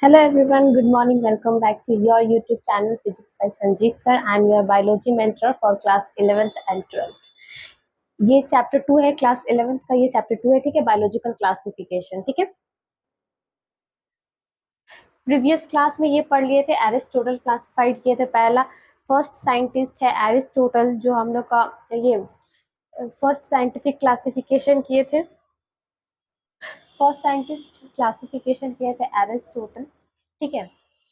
Hello everyone, good morning. Welcome back to your YouTube channel Physics by Sanjeet sir. I am your biology mentor for class 11th and 12th. ये chapter 2 है class 11th का, ये chapter 2 है, ठीक है, biological classification, ठीक है। Previous class में ये पढ़ लिए थे, एरिस्टोटल क्लासिफाइड किए थे। पहला फर्स्ट साइंटिस्ट है एरिस्टोटल, जो हम लोग का ये फर्स्ट साइंटिफिक क्लासिफिकेशन किए थे। फर्स्ट साइंटिस्ट क्लासिफिकेशन किए थे एरिस्टोटल, ठीक है।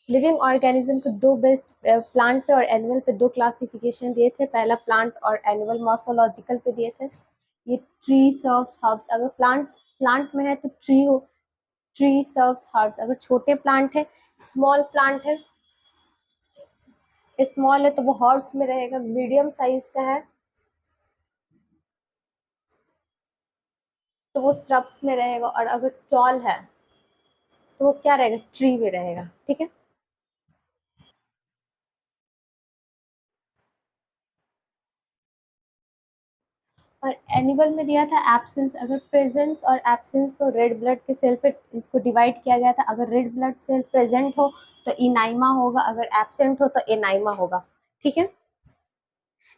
लिविंग ऑर्गेनिज्म को दो बेस्ट, प्लांट पे और एनिमल पे दो क्लासिफिकेशन दिए थे। पहला प्लांट और एनिमल मॉर्फोलॉजिकल पे दिए थे। ये ट्री सर्व्स हर्ब्स, अगर प्लांट प्लांट में है तो ट्री हो, ट्री सर्व्स हर्ब्स। अगर छोटे प्लांट है, स्मॉल प्लांट है, स्मॉल है तो वो हर्ब्स में रहेगा। मीडियम साइज का है तो वो श्रब्स में रहेगा, और अगर टॉल है तो वो क्या रहेगा, ट्री में रहेगा, ठीक है। और एनिमल में दिया था एब्सेंस। अगर प्रेजेंस और एब्सेंस को रेड ब्लड के सेल पे इसको डिवाइड किया गया था। अगर रेड ब्लड सेल प्रेजेंट हो तो इनाइमा होगा, अगर एब्सेंट हो तो एनाइमा होगा, ठीक है।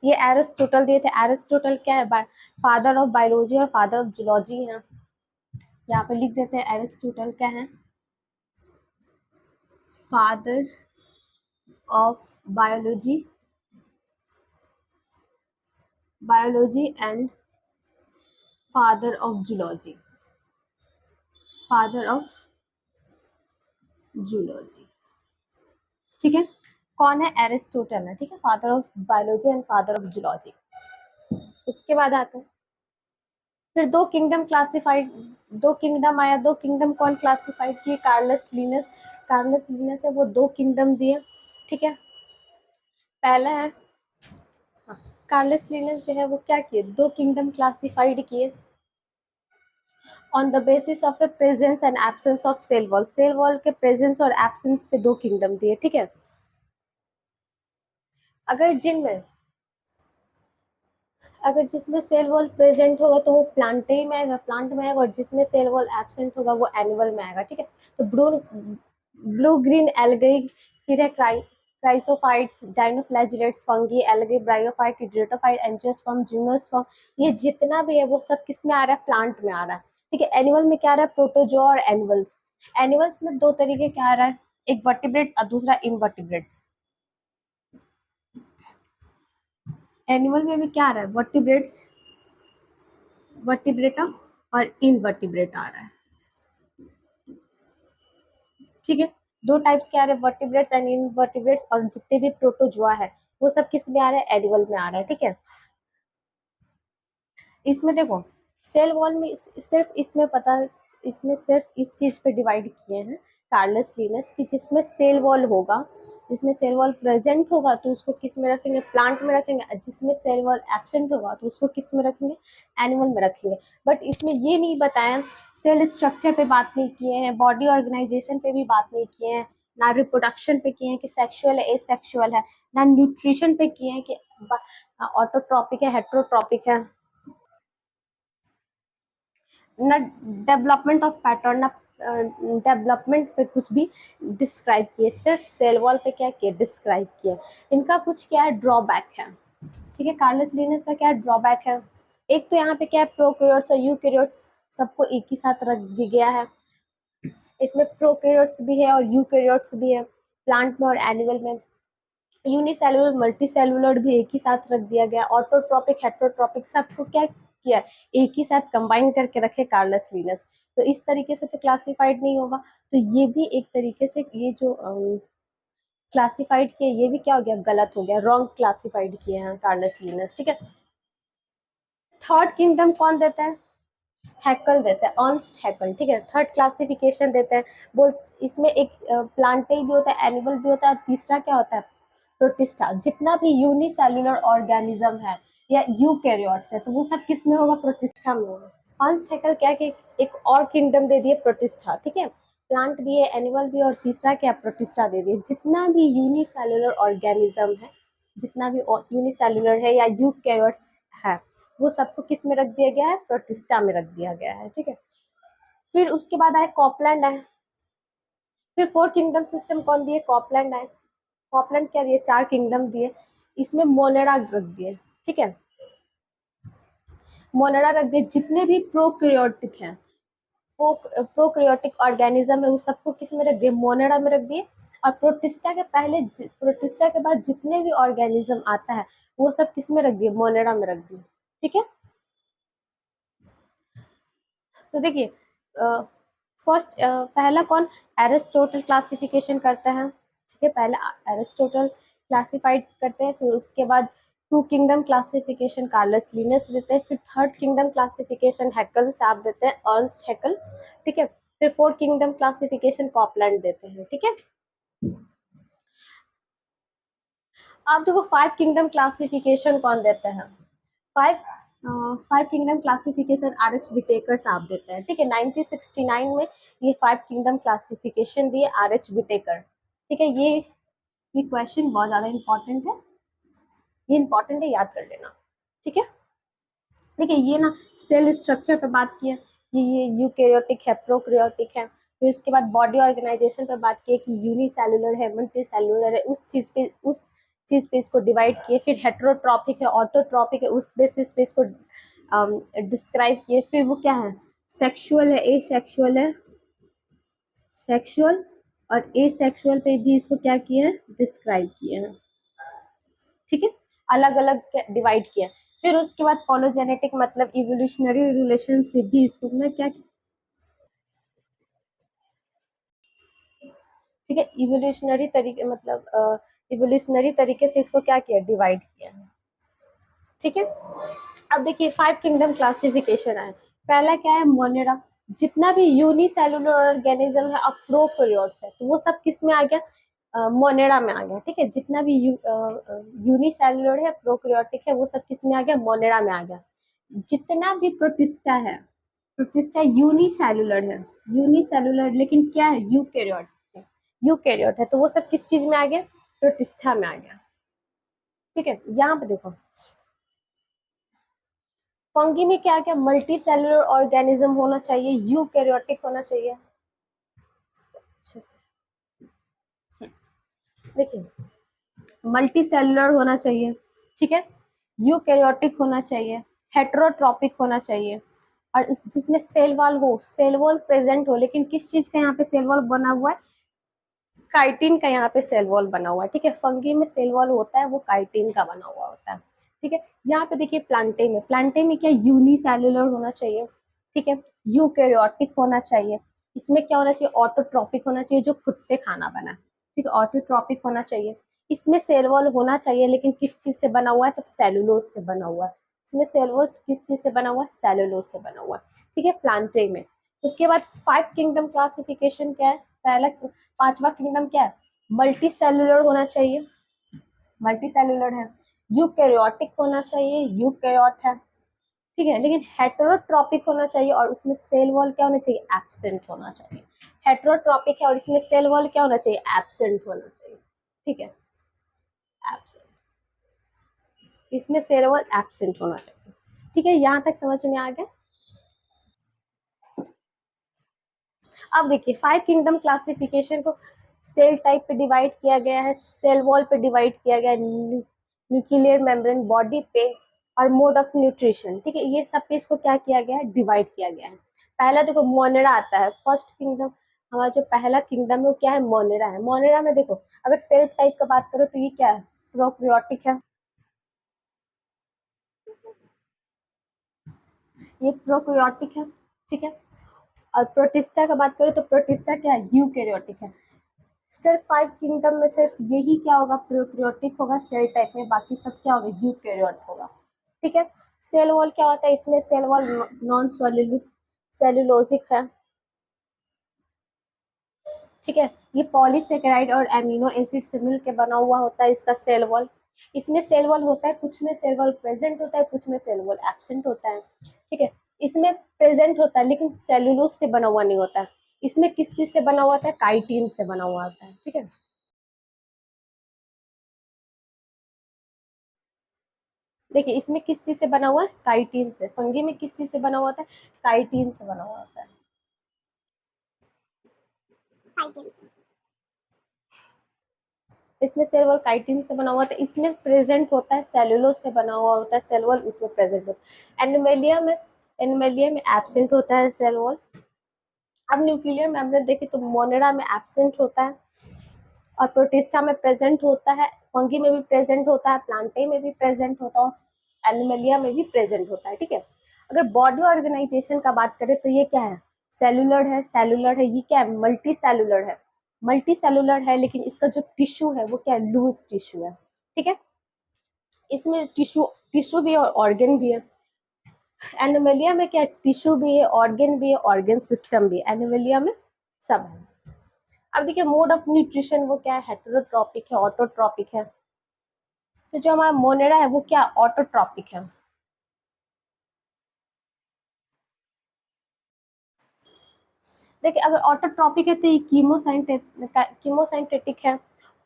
ये एरिस्टोटल दिए थे। एरिस्टोटल क्या है, फादर ऑफ बायोलॉजी और फादर ऑफ जूलॉजी है। यहाँ पे लिख देते हैं एरिस्टोटल क्या है, father of biology, biology and father of zoology, father of zoology, ठीक है। कौन है, एरिस्टोटल है, ठीक है, father of biology and father of zoology. उसके बाद आता है फिर दो किंगडम क्लासिफाइड, दो किंगडम आया। दो किंगडम कौन क्लासिफाइड किए, कार्लस लिनस। कार्लस लिनस है वो दो किंगडम दिए, ठीक है। पहला है, हाँ, कार्लस लिनस जो है वो क्या किए, दो किंगडम क्लासिफाइड किए on the basis of the presence and absence of cell wall. Cell wall के प्रेजेंस और एब्सेंस पे दो किंगडम दिए, ठीक है। अगर जिनमें अगर जिसमें सेल वॉल प्रेजेंट होगा तो वो प्लांटे में आएगा, प्लांट में आएगा, और जिसमें सेल वॉल एब्सेंट होगा वो एनिमल में आएगा, ठीक है। तो ब्लू ग्रीन एल्गी, फिर है chrysophytes, dinoflagellates, fungi, algae, bryophyte, hydratophyte, angiosperm, gymnosperm. ये जितना भी है वो सब किस में आ रहा है, प्लांट में आ रहा है, ठीक है। एनिमल में क्या आ रहा है, प्रोटोजोआ और एनिमल्स। एनिमल्स में दो तरीके क्या आ रहा है, एक वर्टिब्रेट्स और दूसरा इनवर्टिब्रेट्स। एनिमल में भी क्या आ रहा है, वर्टिब्रेट्स, वर्टिब्रेटा और इनवर्टिब्रेट आ रहा है, ठीक है। दो टाइप्स के आ रहे हैं, वर्टिब्रेट्स एंड इनवर्टिब्रेट्स। और जितने भी प्रोटोजोआ है वो सब किस में आ रहा है, एनिमल में आ रहा है, ठीक है। इसमें देखो, सेल वॉल में सिर्फ इसमें पता, इसमें सिर्फ इस चीज पे डिवाइड किए हैं कार्लस लिनस की, जिसमें सेल वॉल होगा, जिसमें सेल वॉल प्रेजेंट होगा तो उसको किस में रखेंगे, प्लांट में रखेंगे। जिसमें सेल वॉल एब्सेंट होगा तो उसको किस में रखेंगे, एनिमल में रखेंगे। बट इसमें ये नहीं बताया, सेल स्ट्रक्चर पे बात नहीं किए हैं, बॉडी ऑर्गेनाइजेशन पे भी बात नहीं किए हैं, ना रिप्रोडक्शन पे किए हैं कि सेक्सुअल है एसेक्सुअल है, ना न्यूट्रिशन पे किए हैं कि ऑटोट्रॉपिक है हेट्रोट्रॉपिक है, ना डेवलपमेंट ऑफ पैटर्न, ना डेवलपमेंट पे कुछ भी डिस्क्राइब किए, सिर्फ सेल वॉल पे क्या किए, डिस्क्राइब किए। इनका कुछ क्या है, ड्रॉबैक है, ठीक है। कार्लस लिनस का क्या ड्रॉबैक है, एक तो यहाँ पे क्या है, प्रोकैरियोट्स और यूकैरियोट्स सबको एक ही साथ रख दिया गया है। इसमें प्रोकैरियोट्स भी है और यूकैरियोट्स भी है, प्लांट में और एनिमल में। यूनिसेलुलर मल्टीसेलुलर भी एक ही साथ रख दिया गया। ऑटोट्रॉपिक हेट्रोट्रॉपिक सबको क्या किया, एक ही साथ कंबाइन करके रखे कार्लस लिनस। तो इस तरीके से तो क्लासिफाइड नहीं होगा। तो ये भी एक तरीके से ये जो क्लासिफाइड किया, ये भी क्या हो गया, गलत हो गया, रॉन्ग क्लासिफाइड किए हैं कार्लस लिनस, ठीक है। थर्ड किंगडम कौन देता है, हैकल देता है, अर्नस्ट हैकल, ठीक है। थर्ड क्लासिफिकेशन देते हैं, बोल इसमें एक प्लांटे भी होता है, एनिमल भी होता है, और तीसरा क्या होता है, प्रोटिस्टा। जितना भी यूनिसेलुलर ऑर्गेनिज्म है या यूकैरियोट्स है तो वो सब किस में होगा, प्रोटिस्टा में होगा। अर्नस्ट हैकल क्या कि एक और किंगडम दे दिए, प्रोटिस्टा, ठीक है। प्लांट भी है, एनिमल भी, और तीसरा क्या, प्रोटिस्टा दे दिए। जितना भी यूनिसेलुलर ऑर्गेनिज्म है, जितना भी यूनिसेलुलर है या यूकैरियोट्स है, वो सबको किस में रख दिया गया है, प्रोटिस्टा में रख दिया गया है, ठीक है। फिर उसके बाद आए कॉपलैंड है, फिर 4 किंगडम सिस्टम कौन दिए, कॉपलैंड आए। कॉपलैंड क्या दिए, 4 किंगडम दिए, इसमें मोनेरा रख दिए, ठीक है, मोनेरा रख दिए। जितने भी प्रोक्रियोटिक हैं, प्रोक्रियोटिक ऑर्गेनिज्म है, वो सबको किस में रख दिए, मोनेरा में रख दिए। और प्रोटिस्टा के पहले, प्रोटिस्टा के बाद जितने भी ऑर्गेनिज्म आता है वो सब किस में रख दिए, मोनेरा में रख दिए, ठीक है। तो देखिए फर्स्ट पहला कौन, एरिस्टोटल क्लासिफिकेशन करते हैं, ठीक है, पहले एरिस्टोटल क्लासिफाइड करते हैं, फिर उसके बाद 2 किंगडम क्लासिफिकेशन कार्लस लिनस देते हैं, फिर 3rd किंगडम क्लासिफिकेशन हैकल से आप देते हैं, अर्नस्ट हैकल, ठीक है, फिर 4th किंगडम क्लासिफिकेशन कॉपलैंड देते हैं, ठीक है। आप देखो 5 किंगडम क्लासिफिकेशन कौन देते हैं, 5 kingdom classification R H Whittaker साहब देते हैं, ठीक है, 1969 में ये 5 किंगडम क्लासिफिकेशन दिए आर एच विटेकर, ठीक है। ये क्वेश्चन बहुत ज्यादा इंपॉर्टेंट है, ये इंपॉर्टेंट है, याद कर लेना, ठीक है। देखिए ये ना सेल स्ट्रक्चर पे बात की है, ये यूकैरियोटिक है, प्रोकैरियोटिक है, फिर उसके बाद बॉडी ऑर्गेनाइजेशन पे बात की है कि यूनिसेलुलर है, मल्टीसेलुलर है, उस चीज पे इसको डिवाइड किए, फिर हेटेरोट्रॉपिक है, ऑटोट्रॉपिक है, उस बेसिस पे इसको डिस्क्राइब किए, फिर वो क्या है, सेक्सुअल है, एसेक्सुअल है, सेक्सुअल और एसेक्सुअल पे भी इसको क्या किए हैं, डिस्क्राइब किए हैं, ठीक है, अलग अलग डिवाइड किया। फिर उसके बाद पॉलोजेनेटिक मतलब इवोल्यूशनरी रिलेशनशिप भी इसको मैं क्या, ठीक है, इवोल्यूशनरी तरीके मतलब इवोल्यूशनरी तरीके से इसको क्या किया, डिवाइड किया है, ठीक है। अब देखिए 5 किंगडम क्लासिफिकेशन है, पहला क्या है, मोनेरा, जितना भी यूनिसेलुलर ऑर्गेनिज्म है अब प्रोकैरियोट्स है तो वो सब किस में आ गया, मोनेरा में आ गया, ठीक है, जितना भी यूनिसेलुलर है, प्रोकैरियोटिक है, वो सब किस में आ गया, मोनेरा में आ गया। जितना भी प्रोटिस्टा है, प्रोटिस्टा यूनिसेलुलर है, यूनिसेलुलर लेकिन क्या है, यूकैरियोट है, यूकैरियोट है, तो वो सब किस चीज में आ गया, प्रोटिस्टा में आ गया, ठीक है। यहाँ पे देखो फंगी में क्या क्या, मल्टी सेलुलर ऑर्गेनिज्म होना चाहिए, यूकैरियोटिक होना चाहिए, अच्छे से देखिए, मल्टी सेलुलर होना चाहिए, ठीक है, यूकैरियोटिक होना चाहिए, हेटेरोट्रॉपिक होना चाहिए, और जिसमें सेल वॉल हो, सेल वॉल प्रेजेंट हो, लेकिन किस चीज का यहाँ पे सेल वॉल बना हुआ है, काइटिन का यहाँ पे सेल वॉल बना हुआ है, ठीक है, फंगी में सेल वॉल होता है वो काइटिन का बना हुआ होता है, ठीक है। यहाँ पे देखिए प्लांटे में क्या, यूनिसेलुलर होना चाहिए, ठीक है, यूकैरियोटिक होना चाहिए, इसमें क्या होना चाहिए, ऑटोट्रॉपिक होना चाहिए, जो खुद से खाना बना, ठीक है, ऑटोट्रॉपिक होना चाहिए, इसमें सेल वॉल होना चाहिए, लेकिन किस चीज से बना हुआ है, तो सेलुलोज से बना हुआ है, इसमें सेल वॉल किस चीज से बना हुआ है, सेलुलोज से बना हुआ है, ठीक है, प्लांटे में। उसके बाद 5 किंगडम क्लासिफिकेशन क्या है, पहला 5वां किंगडम क्या है, मल्टी सेलुलर होना चाहिए, मल्टी सेलुलर है, यूकैरियोटिक होना चाहिए, यूकैरियोट है, ठीक है, लेकिन हेटेरोट्रॉपिक होना चाहिए और उसमें सेल वॉल क्या होना चाहिए, एब्सेंट होना चाहिए, हेटेरोट्रॉपिक है और इसमें सेल वॉल क्या होना चाहिए, एब्सेंट होना चाहिए, ठीक है, एब्सेंट, इसमें सेल वॉल एब्सेंट होना चाहिए, ठीक है, यहाँ तक समझ में आ गया। अब देखिए 5 किंगडम क्लासिफिकेशन को सेल टाइप पे डिवाइड किया गया है, सेल वॉल पे डिवाइड किया गया है, न्यूक्लियर मेम्ब्रेन, बॉडी पे और मोड ऑफ न्यूट्रिशन, ठीक है, ये सब पे इसको क्या किया गया है, डिवाइड किया गया है। पहला देखो मोनेरा आता है, फर्स्ट किंगडम, हमारा जो पहला किंगडम है वो क्या है, मोनेरा है। मोनेरा में देखो अगर सेल टाइप का बात करो तो ये क्या है, प्रोकैरियोटिक है, ये प्रोकैरियोटिक है, ठीक है, और प्रोटिस्टा का बात करें तो प्रोटिस्टा क्या है, यूकैरियोटिक है। सिर्फ 5 किंगडम में सिर्फ यही क्या होगा, प्रोकैरियोटिक होगा सेल टाइप में, बाकी सब क्या होगा, यूकैरियोट होगा, ठीक है। सेल वॉल क्या होता है, इसमें सेल वॉल नॉन सेलुलोजिक है, ठीक है, ये पॉलीसेकेराइड और एमिनो एसिड से मिलकर बना हुआ होता है इसका सेल वॉल। इसमें सेल वॉल होता है, कुछ में सेल वॉल प्रेजेंट होता है, कुछ में सेल वॉल एब्सेंट होता है, ठीक है, इसमें प्रेजेंट होता है लेकिन सेलुलोज से बना हुआ नहीं होता है, इसमें किस चीज से बना हुआ होता है, काइटिन से बना हुआ होता है, ठीक है। देखिए इसमें किस चीज से बना हुआ है, काइटिन से, फंगी में किस चीज से बना हुआ होता है, काइटिन से बना हुआ होता है, काइटिन से। इसमें सेल वॉल काइटिन से बना हुआ था, इसमें प्रेजेंट होता है सेलुलोज से बना हुआ होता है सेल वॉल, इसमें प्रेजेंट होता है। एनिमेलिया में एब्सेंट होता है सेल वॉल। अब न्यूक्लियर मेम्ब्रेन देखे तो मोनेरा में एब्सेंट होता है और प्रोटिस्टा में प्रेजेंट होता है, फंगी में भी प्रेजेंट होता है, प्लांटे में भी प्रेजेंट होता है और एनिमेलिया में भी प्रेजेंट होता है। ठीक है, अगर बॉडी ऑर्गेनाइजेशन का बात करें तो ये क्या है, सेलुलर है, ये क्या है, मल्टी सेलुलर है, लेकिन इसका जो टिश्यू है वो क्या है, लूज टिश्यू है। ठीक है, इसमें टिश्यू भी है और ऑर्गन भी है। एनिमेलिया में क्या, टिश्यू भी है, ऑर्गन भी है, ऑर्गन सिस्टम भी है, एनिमेलिया में सब है। अब देखिए मोड ऑफ न्यूट्रिशन वो क्या है, हेटेरोट्रॉपिक है, ऑटोट्रॉपिक है। तो जो हमारा मोनेरा है वो क्या, ऑटोट्रॉपिक है। देखिए अगर ऑटोट्रॉपिक है तो ये कीमोसाइंथेटिक है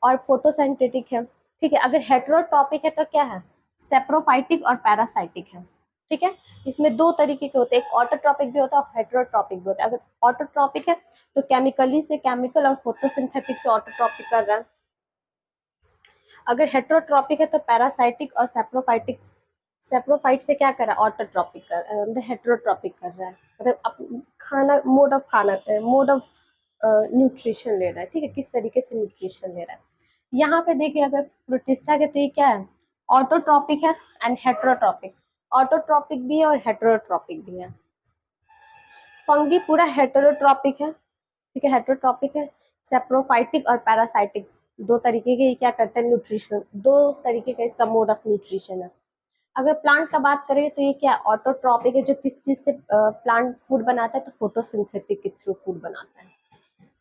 और फोटोसाइंथेटिक है। ठीक है, अगर हेटेरोट्रॉपिक है तो क्या है, सेप्रोफाइटिक और पैरासाइटिक है। ठीक है, इसमें दो तरीके के होते हैं, एक ऑटोट्रॉपिक भी होता है और हेटेरोट्रॉपिक भी होता है। अगर ऑटोट्रॉपिक है तो केमिकली से केमिकल और फोटोसिंथेटिक से ऑटोट्रॉपिक कर रहा है। अगर हेटेरोट्रॉपिक है तो पैरासाइटिक और सेप्रोफाइट से क्या कर रहा है, ऑटोट्रॉपिक कर हेटेरोट्रॉपिक कर रहा है, मतलब खाना मोड ऑफ न्यूट्रिशन ले रहा है। ठीक है, किस तरीके से न्यूट्रिशन ले रहा है। यहाँ पे देखिए अगर प्रोटिस्टा के तो ये क्या है, ऑटोट्रॉपिक है एंड हेटेरोट्रॉपिक, ऑटोट्रॉपिक भी है और हेटेरोट्रॉपिक भी है। फंगी पूरा हेटेरोट्रॉपिक है। ठीक है, हेटेरोट्रॉपिक है, सेप्रोफाइटिक और पैरासाइटिक, दो तरीके के क्या करते हैं, न्यूट्रिशन, दो तरीके का इसका मोड ऑफ न्यूट्रिशन है। अगर प्लांट का बात करें तो ये क्या, ऑटोट्रॉपिक है, जो किस चीज से प्लांट फूड बनाता है, तो फोटोसिंथेटिक के थ्रू फूड बनाता है।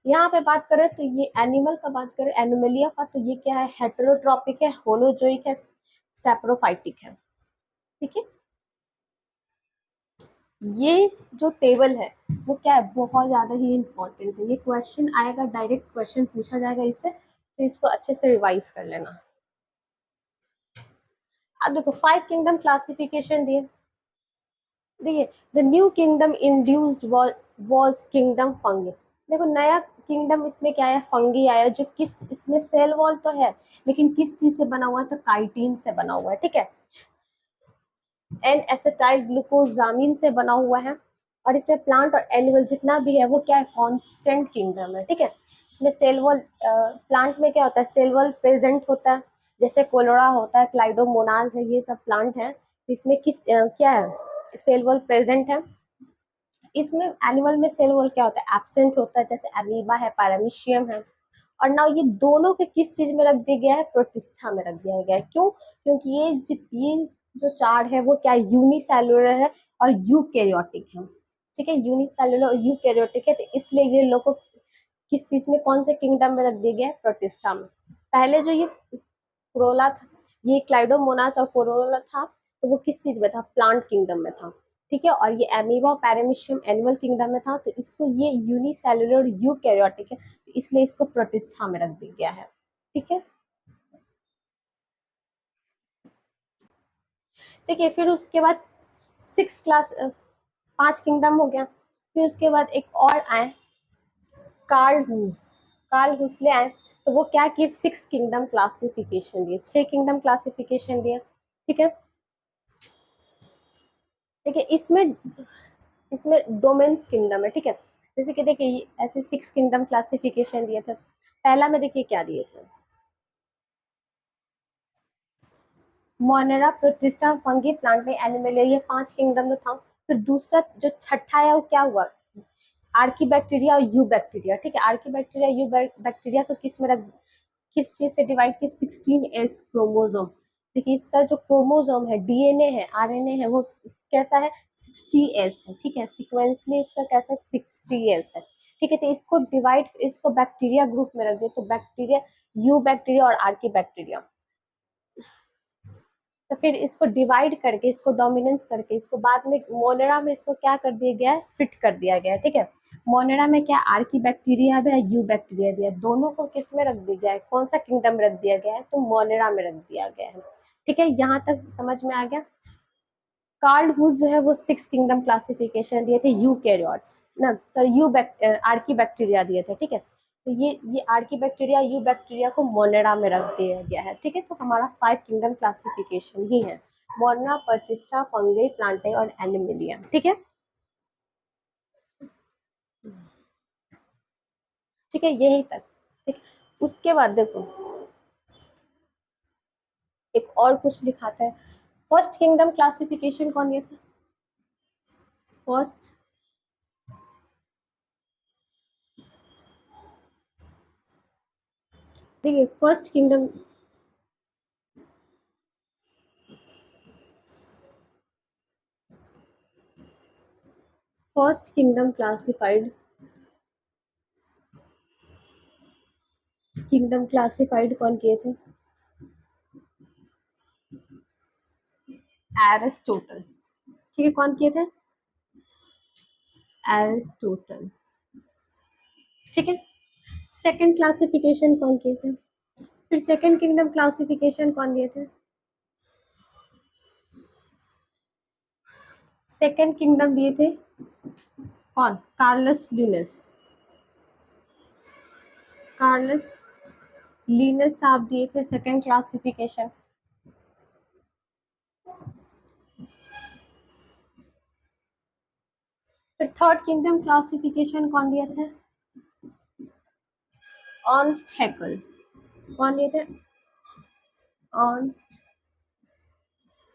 यहाँ पे बात करें तो ये एनिमल का बात करें, एनिमलिया का, तो ये क्या है, हेटेरोट्रॉपिक है, होलोजोइक है, सेप्रोफाइटिक है। ठीक है, ये जो टेबल है वो क्या है, बहुत ज्यादा ही इम्पोर्टेंट है, ये क्वेश्चन आएगा, डायरेक्ट क्वेश्चन पूछा जाएगा इससे, तो इसको अच्छे से रिवाइज कर लेना। अब देखो 5 किंगडम क्लासिफिकेशन दिए। देखिए the new kingdom induced was kingdom fungi. देखो नया किंगडम इसमें क्या है, फंगी आया, जो किस, इसमें सेल वॉल तो है लेकिन किस चीज से बना हुआ है, तो काइटिन से बना हुआ है। ठीक है, एन एसिटाइल ग्लूकोजामिन से बना हुआ है, और इसमें प्लांट और एनिमल जितना भी है वो क्या है, कांस्टेंट किंगडम है। ठीक है, इसमें सेल वॉल, प्लांट में क्या होता है, सेल वॉल प्रेजेंट होता है, जैसे कोलोरा होता है, क्लाइडोमोनाज है, ये सब प्लांट है। तो इसमें क्या है, सेल वॉल प्रेजेंट है। इसमें एनिमल में सेल वॉल क्या होता है, एब्सेंट होता है, जैसे अमीबा है, पैरामीशियम है। और ना ये दोनों के किस चीज में रख दिया गया है, प्रोटिस्टा में रख दिया गया है। क्यों, क्योंकि ये जो चार्ट है वो क्या, यूनिसेलुलर है और यूकैरियोटिक है। ठीक है, यूनिसेलुलर और यूकैरियोटिक है, तो इसलिए ये लोग को किस चीज में, कौन से किंगडम में रख दिया गया है, प्रोटिस्टा में। पहले जो ये कोरोला था, ये क्लाइडोमोनास और कोरोला था, तो वो किस चीज में था, प्लांट किंगडम में था। ठीक है, और ये एमीबा और पैरामीशियम एनिमल किंगडम में था, तो इसको ये यूनिसेलुलर यूकैरियोटिक है, तो इसलिए इसको प्रोटिस्टा में रख दिया गया है। ठीक है, देखिए फिर उसके बाद 5 किंगडम हो गया। फिर उसके बाद एक और आए, कार्ल हुसले आए, तो वो क्या किए, 6 किंगडम क्लासिफिकेशन दिए, 6 किंगडम क्लासिफिकेशन दिए। ठीक है, देखिए इसमें इसमें डोमेन्स किंगडम है। ठीक है, जैसे कि देखिए ऐसे 6 किंगडम क्लासिफिकेशन दिए थे। पहला में देखिए क्या दिए थे, मोनेरा, प्रोटिस्टा, फंगी, प्लांट में एनिमलिया, ये 5 किंगडम में था। फिर दूसरा जो छठा है वो क्या हुआ, आर्की बैक्टीरिया और यू बैक्टीरिया। ठीक है, आर्की बैक्टीरिया, यू बैक्टीरिया को किस चीज से डिवाइड किया, 16s क्रोमोसोम। देखिए इसका जो क्रोमोसोम है, डीएनए है, आरएनए है, वो कैसा है, 60s है। ठीक है, सिक्वेंसली इसका कैसा, 60s है। ठीक है, तो इसको डिवाइड, इसको बैक्टीरिया ग्रुप में रख दिया, तो बैक्टीरिया, यू बैक्टीरिया और आर्की बैक्टीरिया। तो फिर इसको डिवाइड करके, इसको डोमिनेंस करके, इसको बाद में मोनेरा में इसको क्या कर दिया गया है, फिट कर दिया गया है। ठीक है, मोनेरा में क्या, आर्की बैक्टीरिया भी है, यू बैक्टीरिया भी है, दोनों को किस में रख दिया गया है, कौन सा किंगडम रख दिया गया है, तो मोनेरा में रख दिया गया है। ठीक है, यहाँ तक समझ में आ गया। कार्ल हुस जो है वो 6 किंगडम क्लासिफिकेशन दिए थे, यू कैरियोट्स ना, सॉरी, आर्की बैक्टीरिया दिए थे। ठीक है, तो ये आर्की बैक्टीरिया, यू बैक्टीरिया को मोनेरा में रख दिया गया है। ठीक है, तो हमारा 5 किंगडम क्लासिफिकेशन ही है, मोनेरा, प्रतिष्ठा, फंगी, प्लांटे और एनिमिलिया। ठीक है, ठीक है, यही तक। ठीक, उसके बाद देखो एक और कुछ लिखाता है। फर्स्ट किंगडम क्लासिफिकेशन कौन दिया था? फर्स्ट देखिए, फर्स्ट किंगडम क्लासिफाइड कौन किए थे? एरिस्टोटल। ठीक है, कौन किए थे? एरिस्टोटल। ठीक है, सेकंड क्लासिफिकेशन कौन किए थे? फिर सेकंड किंगडम क्लासिफिकेशन कौन दिए थे? सेकंड किंगडम दिए थे कौन? कार्लस ल्यूनस। कार्लस लीनस साहब दिए थे सेकंड क्लासिफिकेशन। फिर थर्ड किंगडम क्लासिफिकेशन कौन दिए थे? Ernst Hückel. कौन दिए थे? Ernst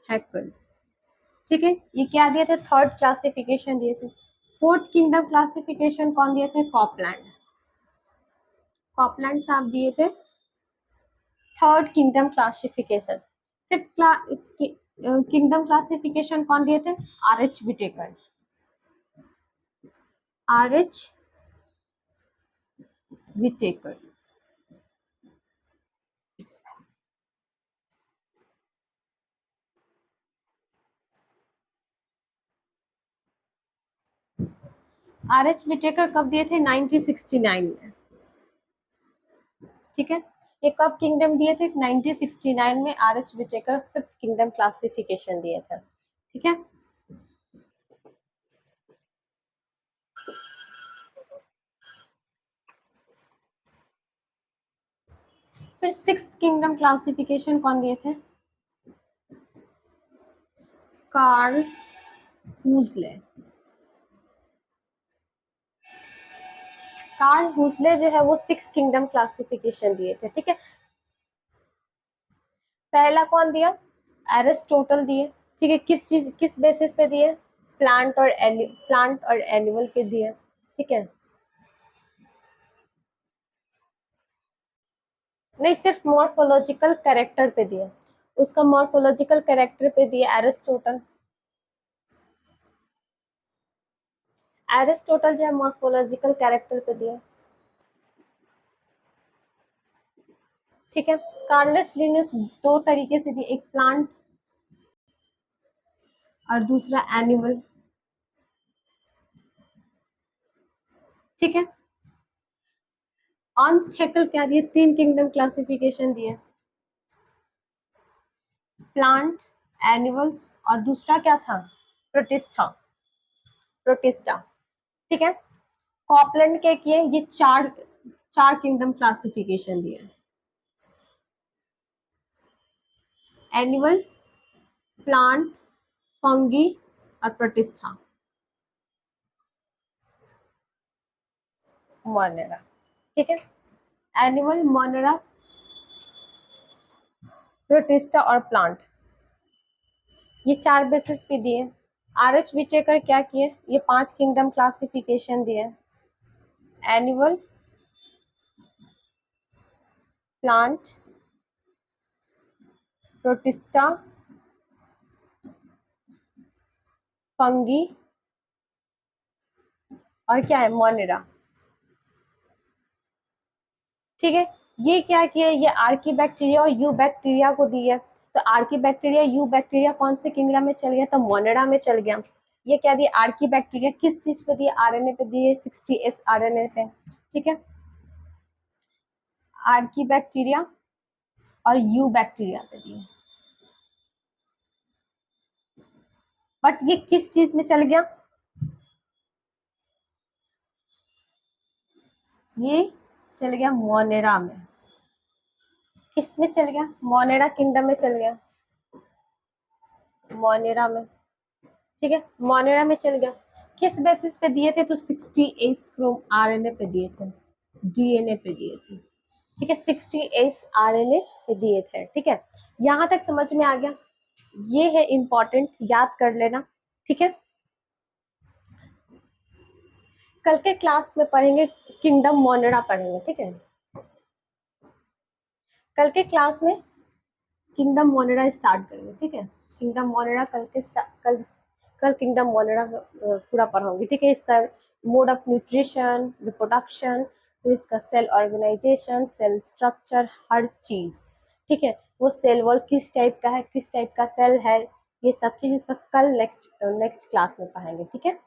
Hückel. ठीक है, ये क्या दिए थे? थर्ड क्लासिफिकेशन दिए थे। फोर्थ किंगडम क्लासिफिकेशन कौन दिए थे? कॉपलैंड। कॉपलैंड साहब दिए थे third kingdom classification. Fifth kingdom classification कौन दिए थे? R H Whittaker. R H Whittaker. R H Whittaker कब दिए थे? 1969 में। ठीक है, ये कब किंगडम दिए थे? 1969 में R H Whittaker fifth kingdom classification दिए थे। ठीक है, फिर सिक्स्थ किंगडम क्लासिफिकेशन कौन दिए थे? कार्ल हुजले। कार्ल हुजले जो है वो सिक्स किंगडम क्लासिफिकेशन दिए थे। ठीक है, पहला कौन दिया? एरिस्टोटल दिए। ठीक है, किस बेसिस पे दिए? प्लांट और एनिमल पे दिए। ठीक है, नहीं, सिर्फ मॉर्फोलॉजिकल कैरेक्टर पे दिए, उसका मॉर्फोलॉजिकल कैरेक्टर पे दिए एरिस्टोटल। एरिस्टोटल जो है मॉर्फोलॉजिकल कैरेक्टर पे दिया। ठीक है, कार्लस लिनस दो तरीके से दिए, एक प्लांट और दूसरा एनिमल। ठीक है, अर्नस्ट हैकेल क्या दिए? तीन किंगडम क्लासिफिकेशन दिए, प्लांट, एनिमल्स और दूसरा क्या था? प्रोटिस्टा। प्रोटिस्टा। ठीक है, कॉपलैंड के किए ये चार चार किंगडम क्लासिफिकेशन दिए, एनिमल, प्लांट, फंगी और प्रोटिस्टा, मोनेरा। ठीक है, एनिमल, मोनेरा, प्रोटिस्टा और प्लांट, ये चार बेसिस पे दिए। आर एच विचेकर क्या किए? ये पांच किंगडम क्लासिफिकेशन दिए, एनिमल, प्लांट, प्रोटिस्टा, फंगी और क्या है? मोनेरा। ठीक है, ये क्या किया? ये आर्की बैक्टीरिया और यू बैक्टीरिया को दिया। तो आर्की बैक्टीरिया, यू बैक्टीरिया कौन से किंगडम में चल गया? तो मोनेरा में चल गया। ये क्या दिया? आर्की बैक्टीरिया किस चीज पे दिए? आरएनए पे दिए, 60S आरएनए पे। ठीक है, आर्की बैक्टीरिया और यू बैक्टीरिया पे दिए, बट ये किस चीज में चल गया? ये चल गया मोनेरा में। किस में चल गया? मोनेरा किंगडम में चल गया, मोनेरा में। ठीक है, मोनेरा में चल गया। किस बेसिस पे दिए थे? तो 60S क्रोम आरएनए पे दिए थे, डीएनए पे दिए थे। ठीक है, 60S आरएनए पे दिए थे। ठीक है, यहाँ तक समझ में आ गया? ये है इंपॉर्टेंट, याद कर लेना। ठीक है, कल के क्लास में पढ़ेंगे किंगडम मोनेरा पढ़ेंगे। ठीक है, कल के क्लास में किंगडम मोनेरा स्टार्ट करेंगे। ठीक है, किंगडम मोनेरा कल किंगडम मोनेरा पूरा पढ़ाऊंगी। ठीक है, इसका मोड ऑफ न्यूट्रिशन, रिप्रोडक्शन, तो इसका सेल ऑर्गेनाइजेशन, सेल स्ट्रक्चर, हर चीज। ठीक है, वो सेल वॉल किस टाइप का है, किस टाइप का सेल है, ये सब चीज इसका कल नेक्स्ट क्लास में पढ़ेंगे। ठीक है।